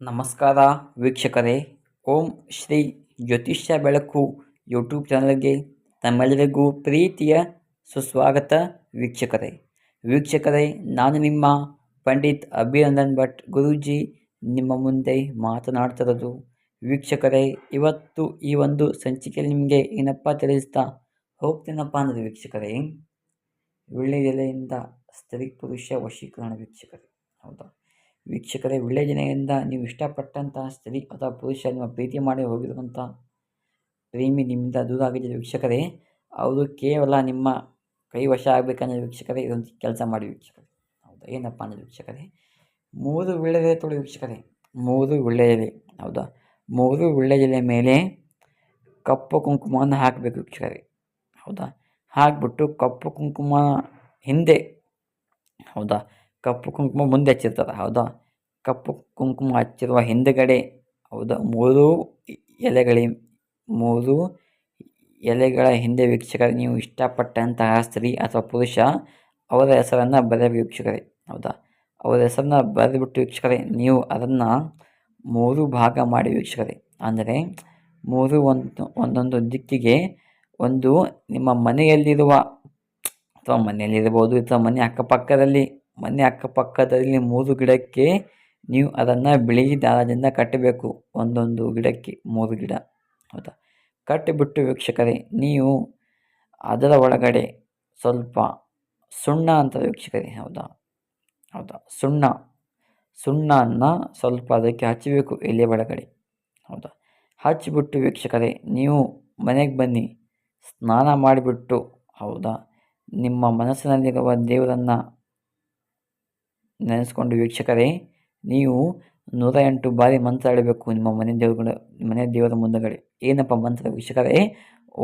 ನಮಸ್ಕಾರ ವೀಕ್ಷಕರೇ. ಓಂ ಶ್ರೀ ಜ್ಯೋತಿಷ್ಯ ಬೆಳಕು ಯೂಟ್ಯೂಬ್ ಚಾನಲ್ಗೆ ತಮ್ಮೆಲ್ಲರಿಗೂ ಪ್ರೀತಿಯ ಸುಸ್ವಾಗತ ವೀಕ್ಷಕರೇ, ನಾನು ನಿಮ್ಮ ಪಂಡಿತ್ ಅಭಿನಂದನ್ ಭಟ್ ಗುರೂಜಿ ನಿಮ್ಮ ಮುಂದೆ ಮಾತನಾಡ್ತಿರೋದು. ವೀಕ್ಷಕರೇ, ಇವತ್ತು ಈ ಒಂದು ಸಂಚಿಕೆಯಲ್ಲಿ ನಿಮಗೆ ಏನಪ್ಪ ತಿಳಿಸ್ತಾ ಹೋಗ್ತೀನಪ್ಪ ಅಂದರೆ ವೀಕ್ಷಕರೇ, ವೀಳ್ಯದೆಲೆಯಿಂದ ಸ್ತ್ರೀ ಪುರುಷ ವಶೀಕರಣ ಹೌದಾ ವೀಕ್ಷಕರೇ, ವೀಳ್ಯದೆಲೆಯಿಂದ ನೀವು ಇಷ್ಟಪಟ್ಟಂತಹ ಸ್ತ್ರೀ ಅಥವಾ ಪುರುಷ ನಿಮ್ಮ ಪ್ರೀತಿ ಮಾಡಿ ಹೋಗಿರುವಂಥ ಪ್ರೇಮಿ ನಿಮ್ಮಿಂದ ದೂರ ಆಗಿದ್ದರೆ ವೀಕ್ಷಕರೇ, ಅವರು ಕೇವಲ ನಿಮ್ಮ ಕೈ ವಶ ಆಗಬೇಕಂದ್ರೆ ವೀಕ್ಷಕರೇ, ಇದೊಂದು ಕೆಲಸ ಮಾಡಿ ವೀಕ್ಷಕರೇ. ಹೌದಾ, ಏನಪ್ಪ ಅಂದರೆ ವೀಕ್ಷಕರೇ, 3 ವೀಳ್ಯದೆಲೆ ತೊಗೊಳ್ಳಿ ವೀಕ್ಷಕರೇ. 3 ವೀಳ್ಯದೆಲೆ, ಹೌದಾ, 3 ವೀಳ್ಯದೆಲೆ ಮೇಲೆ ಕಪ್ಪು ಕುಂಕುಮವನ್ನು ಹಾಕಬೇಕು ವೀಕ್ಷಕರೇ. ಹೌದಾ, ಹಾಕಿಬಿಟ್ಟು ಕಪ್ಪು ಕುಂಕುಮ ಹಿಂದೆ, ಹೌದಾ, ಕಪ್ಪು ಕುಂಕುಮ ಮುಂದೆ ಹಚ್ಚಿರ್ತಾರೆ. ಹೌದಾ, ಕಪ್ಪು ಕುಂಕುಮ ಹಚ್ಚಿರುವ ಹಿಂದುಗಡೆ, ಹೌದಾ, 3 ಎಲೆಗಳ ಹಿಂದೆ ವೀಕ್ಷಕರೇ, ನೀವು ಇಷ್ಟಪಟ್ಟಂತಹ ಸ್ತ್ರೀ ಅಥವಾ ಪುರುಷ ಅವರ ಹೆಸರನ್ನು ಬರೆಯಬೇಕು ವೀಕ್ಷಕರೇ. ಹೌದಾ, ಅವರ ಹೆಸರನ್ನ ಬರೆದುಬಿಟ್ಟು ವೀಕ್ಷಕರೇ, ನೀವು ಅದನ್ನು 3 ಭಾಗ ಮಾಡಿ ವೀಕ್ಷಕರೇ. ಅಂದರೆ 3 ಒಂದೊಂದು ದಿಕ್ಕಿಗೆ, ಒಂದು ನಿಮ್ಮ ಮನೆಯಲ್ಲಿರುವ ಅಥವಾ ಮನೆಯಲ್ಲಿರ್ಬೋದು ಅಥವಾ ಮನೆ ಅಕ್ಕಪಕ್ಕದಲ್ಲಿ 3 ಗಿಡಕ್ಕೆ ನೀವು ಅದನ್ನು ಬಿಳಿ ದಾರದಿಂದ ಕಟ್ಟಬೇಕು. ಒಂದೊಂದು ಗಿಡಕ್ಕೆ 3 ಗಿಡ, ಹೌದಾ. ಕಟ್ಟಿಬಿಟ್ಟು ವೀಕ್ಷಕರೇ, ನೀವು ಅದರ ಒಳಗಡೆ ಸ್ವಲ್ಪ ಸುಣ್ಣ ಅಂತಾರೆ ವೀಕ್ಷಕರೇ. ಹೌದಾ, ಸುಣ್ಣವನ್ನು ಸ್ವಲ್ಪ ಅದಕ್ಕೆ ಹಚ್ಚಬೇಕು, ಎಲೆ ಒಳಗಡೆ. ಹೌದಾ, ಹಚ್ಚಿಬಿಟ್ಟು ವೀಕ್ಷಕರೇ, ನೀವು ಮನೆಗೆ ಬನ್ನಿ, ಸ್ನಾನ ಮಾಡಿಬಿಟ್ಟು, ಹೌದಾ, ನಿಮ್ಮ ಮನಸ್ಸಿನಲ್ಲಿರುವ ದೇವರನ್ನು ನೆನೆಸ್ಕೊಂಡು ವೀಕ್ಷಕರೇ, ನೀವು 108 ಬಾರಿ ಮಂತ್ರ ಆಡಬೇಕು ನಿಮ್ಮ ಮನೆ ದೇವರ ಮುಂದಗಡೆ. ಏನಪ್ಪ ಮಂತ್ರ ವೀಕ್ಷಕರೇ?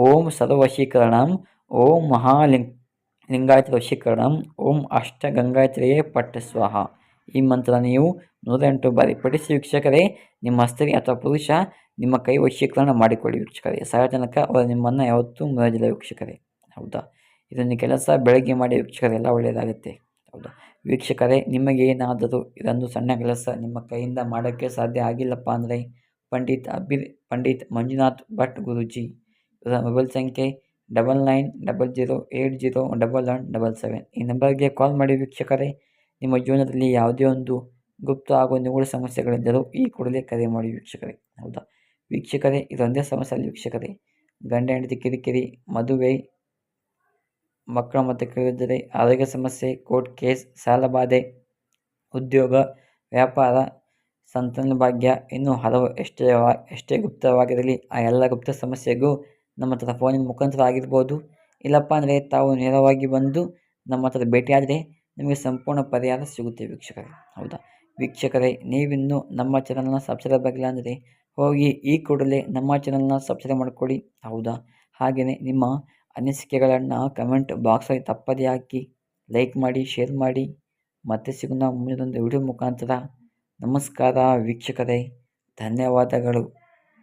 ಓಂ ಸರ್ವಶೀಕರಣಂ, ಓಂ ಲಿಂಗಾಯತ ವಶೀಕರಣಂ, ಓಂ ಅಷ್ಟಗಂಗಾಯತ್ರಿಯೇ ಪಟ್ಟ ಸ್ವಾಹ. ಈ ಮಂತ್ರ ನೀವು 108 ಬಾರಿ ಪಠಿಸಿ ವೀಕ್ಷಕರೇ, ನಿಮ್ಮ ಸ್ತ್ರೀ ಅಥವಾ ಪುರುಷ ನಿಮ್ಮ ಕೈ ವಶೀಕರಣ ಮಾಡಿಕೊಳ್ಳಿ ವೀಕ್ಷಕರೇ. ಸಾರ್ವಜನಿಕ ಅವರು ನಿಮ್ಮನ್ನು ಯಾವತ್ತೂ ಮುರಿದಿಲ್ಲ ವೀಕ್ಷಕರೇ. ಹೌದಾ, ಇದೊಂದು ಕೆಲಸ ಬೆಳಗ್ಗೆ ಮಾಡಿ ವೀಕ್ಷಕರೇ, ಎಲ್ಲ ಒಳ್ಳೆಯದಾಗುತ್ತೆ. ಹೌದಾ ವೀಕ್ಷಕರೇ, ನಿಮಗೇನಾದರೂ ಇದೊಂದು ಸಣ್ಣ ಕೆಲಸ ನಿಮ್ಮ ಕೈಯಿಂದ ಮಾಡೋಕ್ಕೆ ಸಾಧ್ಯ ಆಗಿಲ್ಲಪ್ಪ ಅಂದರೆ ಪಂಡಿತ್ ಮಂಜುನಾಥ್ ಭಟ್ ಗುರೂಜಿ ಇವರ ಮೊಬೈಲ್ ಸಂಖ್ಯೆ 9900801177. ಈ ನಂಬರ್ಗೆ ಕಾಲ್ ಮಾಡಿ ವೀಕ್ಷಕರೇ. ನಿಮ್ಮ ಜೀವನದಲ್ಲಿ ಯಾವುದೇ ಒಂದು ಗುಪ್ತ ಹಾಗೂ ನಿಗೂಢ ಸಮಸ್ಯೆಗಳಿದ್ದರೂ ಈ ಕೂಡಲೇ ಕರೆ ಮಾಡಿ ವೀಕ್ಷಕರೇ. ಹೌದಾ ವೀಕ್ಷಕರೇ, ಇದೊಂದೇ ಸಮಸ್ಯೆ ಅಲ್ಲ ವೀಕ್ಷಕರೇ. ಗಂಡ ಹೆಂಡತಿ ಕಿರಿಕಿರಿ, ಮದುವೆ, ಮಕ್ಕಳ ಮತ್ತು ಕೇಳಿದರೆ, ಆರೋಗ್ಯ ಸಮಸ್ಯೆ, ಕೋರ್ಟ್ ಕೇಸ್, ಸಾಲಬಾಧೆ, ಉದ್ಯೋಗ, ವ್ಯಾಪಾರ, ಸಂತಾನ ಭಾಗ್ಯ, ಇನ್ನೂ ಹಲವು ಎಷ್ಟೇ ಗುಪ್ತವಾಗಿರಲಿ ಆ ಎಲ್ಲ ಗುಪ್ತ ಸಮಸ್ಯೆಗೂ ನಮ್ಮ ಹತ್ರ ಫೋನಿನ ಮುಖಾಂತರ ಆಗಿರ್ಬೋದು, ಇಲ್ಲಪ್ಪ ಅಂದರೆ ತಾವು ನೇರವಾಗಿ ಬಂದು ನಮ್ಮ ಹತ್ರ ಭೇಟಿಯಾದರೆ ನಿಮಗೆ ಸಂಪೂರ್ಣ ಪರಿಹಾರ ಸಿಗುತ್ತೆ ವೀಕ್ಷಕರೇ. ಹೌದಾ ವೀಕ್ಷಕರೇ, ನೀವಿನ್ನೂ ನಮ್ಮ ಚಾನಲ್ನ ಸಬ್ಸ್ಕ್ರೈಬ್ ಆಗಿಲ್ಲ ಅಂದರೆ ಹೋಗಿ ಈ ಕೂಡಲೇ ನಮ್ಮ ಚಾನಲ್ನ ಸಬ್ಸ್ಕ್ರೈಬ್ ಮಾಡಿಕೊಳ್ಳಿ. ಹೌದಾ, ಹಾಗೆಯೇ ನಿಮ್ಮ ಅನಿಸಿಕೆಗಳನ್ನು ಕಮೆಂಟ್ ಬಾಕ್ಸಲ್ಲಿ ತಪ್ಪದೇ ಹಾಕಿ, ಲೈಕ್ ಮಾಡಿ, ಶೇರ್ ಮಾಡಿ. ಮತ್ತೆ ಸಿಗೋಣ ಮುಂದಿನೊಂದು ವಿಡಿಯೋ ಮುಖಾಂತರ. ನಮಸ್ಕಾರ ವೀಕ್ಷಕರೇ, ಧನ್ಯವಾದಗಳು.